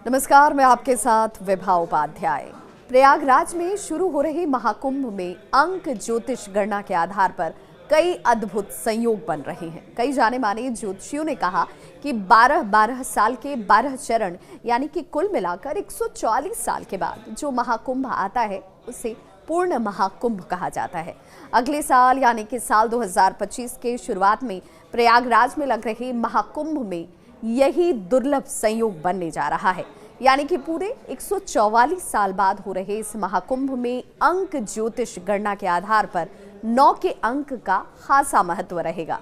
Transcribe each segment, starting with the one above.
नमस्कार, मैं आपके साथ विभा उपाध्याय। प्रयागराज में शुरू हो रहे महाकुंभ में अंक ज्योतिष गणना के आधार पर कई अद्भुत संयोग बन रहे हैं। कई जाने माने ज्योतिषियों ने कहा कि 12-12 साल के 12 चरण यानी कि कुल मिलाकर 144 साल के बाद जो महाकुंभ आता है उसे पूर्ण महाकुंभ कहा जाता है। अगले साल यानी कि साल 2025 के शुरुआत में प्रयागराज में लग रहे महाकुंभ में यही दुर्लभ संयोग बनने जा रहा है। यानी कि पूरे 144 साल बाद हो रहे इस महाकुंभ में अंक ज्योतिष गणना के आधार पर 9 के अंक का खासा महत्व रहेगा।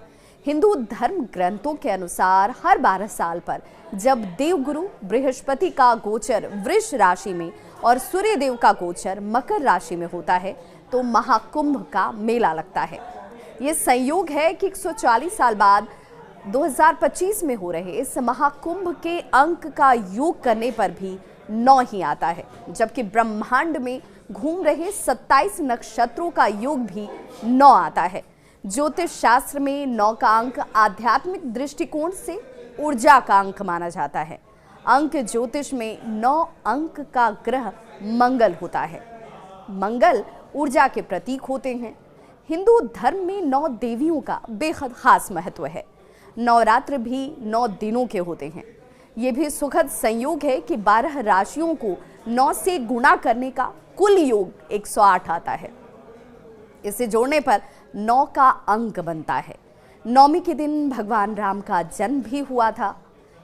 हिंदू धर्म ग्रंथों के अनुसार हर 12 साल पर जब देवगुरु बृहस्पति का गोचर वृष राशि में और सूर्य देव का गोचर मकर राशि में होता है तो महाकुंभ का मेला लगता है। ये संयोग है कि 140 साल बाद 2025 में हो रहे इस महाकुंभ के अंक का योग करने पर भी 9 ही आता है, जबकि ब्रह्मांड में घूम रहे 27 नक्षत्रों का योग भी 9 आता है। ज्योतिष शास्त्र में 9 का अंक आध्यात्मिक दृष्टिकोण से ऊर्जा का अंक माना जाता है। अंक ज्योतिष में 9 अंक का ग्रह मंगल होता है। मंगल ऊर्जा के प्रतीक होते हैं। हिंदू धर्म में 9 देवियों का बेहद खास महत्व है। नवरात्र भी 9 दिनों के होते हैं। ये भी सुखद संयोग है कि 12 राशियों को 9 से गुणा करने का कुल योग 108 आता है। इसे जोड़ने पर 9 का अंक बनता है। नौमी के दिन भगवान राम का जन्म भी हुआ था,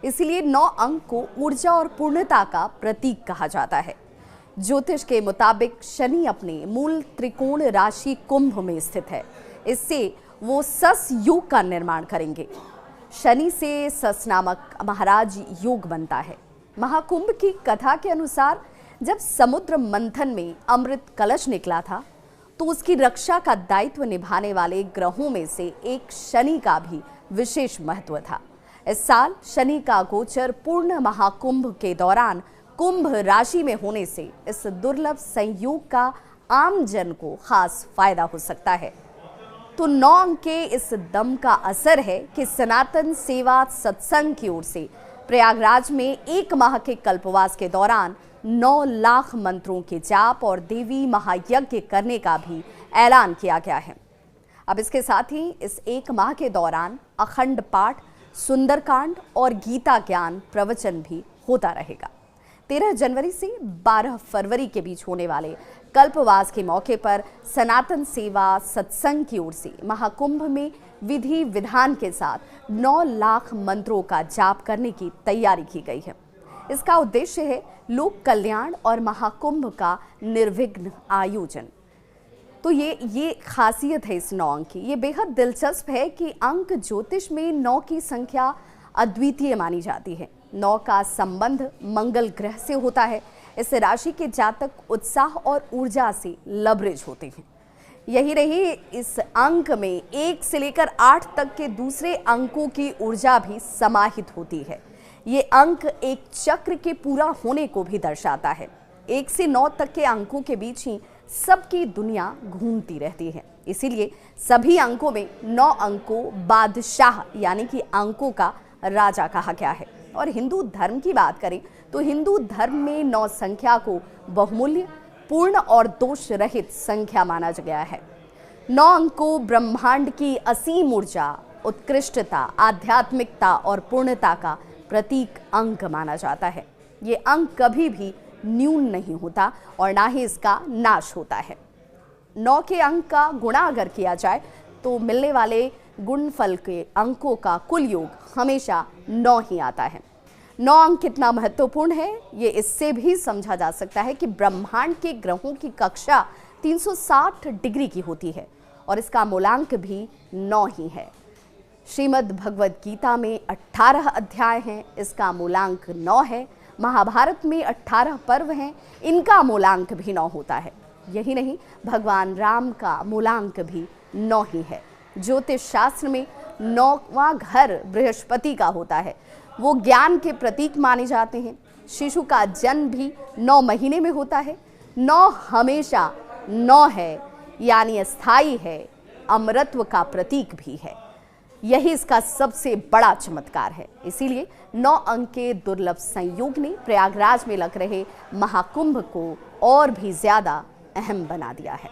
इसलिए 9 अंक को ऊर्जा और पूर्णता का प्रतीक कहा जाता है। ज्योतिष के मुताबिक शनि अपने मूल त्रिकोण राशि कुंभ में स्थित है। इससे वो सस योग का निर्माण करेंगे। शनि से सस नामक महाराज योग बनता है। महाकुंभ की कथा के अनुसार जब समुद्र मंथन में अमृत कलश निकला था तो उसकी रक्षा का दायित्व निभाने वाले ग्रहों में से एक शनि का भी विशेष महत्व था। इस साल शनि का गोचर पूर्ण महाकुंभ के दौरान कुंभ राशि में होने से इस दुर्लभ संयोग का आम जन को खास फायदा हो सकता है। तो 9 अंक के इस दम का असर है कि सनातन सेवा सत्संग की ओर से प्रयागराज में 1 माह के कल्पवास के दौरान 9 लाख मंत्रों के जाप और देवी महायज्ञ करने का भी ऐलान किया गया है। अब इसके साथ ही इस 1 माह के दौरान अखंड पाठ, सुंदरकांड और गीता ज्ञान प्रवचन भी होता रहेगा। 13 जनवरी से 12 फरवरी के बीच होने वाले कल्पवास के मौके पर सनातन सेवा सत्संग की ओर से महाकुंभ में विधि विधान के साथ 9 लाख मंत्रों का जाप करने की तैयारी की गई है। इसका उद्देश्य है लोक कल्याण और महाकुंभ का निर्विघ्न आयोजन। तो ये खासियत है इस 9 अंक की। ये बेहद दिलचस्प है कि अंक ज्योतिष में 9 की संख्या अद्वितीय मानी जाती है। 9 का संबंध मंगल ग्रह से होता है। इस राशि के जातक उत्साह और ऊर्जा से लबरेज होते हैं। यही रही, इस अंक में 1 से लेकर 8 तक के दूसरे अंकों की ऊर्जा भी समाहित होती है। ये अंक एक चक्र के पूरा होने को भी दर्शाता है। 1 से 9 तक के अंकों के बीच ही सबकी दुनिया घूमती रहती है। इसीलिए सभी अंकों में 9 अंकों बादशाह यानी कि अंकों का राजा कहा गया है। और हिंदू धर्म की बात करें तो हिंदू धर्म में 9 संख्या को बहुमूल्य, पूर्ण और दोष रहित संख्या माना गया है। 9 अंक को ब्रह्मांड की असीम ऊर्जा, उत्कृष्टता, आध्यात्मिकता और पूर्णता का प्रतीक अंक माना जाता है। ये अंक कभी भी न्यून नहीं होता और ना ही इसका नाश होता है। 9 के अंक का गुणा अगर किया जाए तो मिलने वाले गुणफल के अंकों का कुल योग हमेशा 9 ही आता है। 9 अंक कितना महत्वपूर्ण है ये इससे भी समझा जा सकता है कि ब्रह्मांड के ग्रहों की कक्षा 360 डिग्री की होती है और इसका मूलांक भी 9 ही है। श्रीमद् भगवद गीता में 18 अध्याय हैं, इसका मूलांक 9 है। महाभारत में 18 पर्व हैं, इनका मूलांक भी 9 होता है। यही नहीं, भगवान राम का मूलांक भी 9 ही है। ज्योतिष शास्त्र में 9वां घर बृहस्पति का होता है। वो ज्ञान के प्रतीक माने जाते हैं। शिशु का जन्म भी 9 महीने में होता है। 9 हमेशा 9 है, यानी अस्थाई है, अमरत्व का प्रतीक भी है। यही इसका सबसे बड़ा चमत्कार है। इसीलिए 9 अंक के दुर्लभ संयोग ने प्रयागराज में लग रहे महाकुंभ को और भी ज्यादा अहम बना दिया है।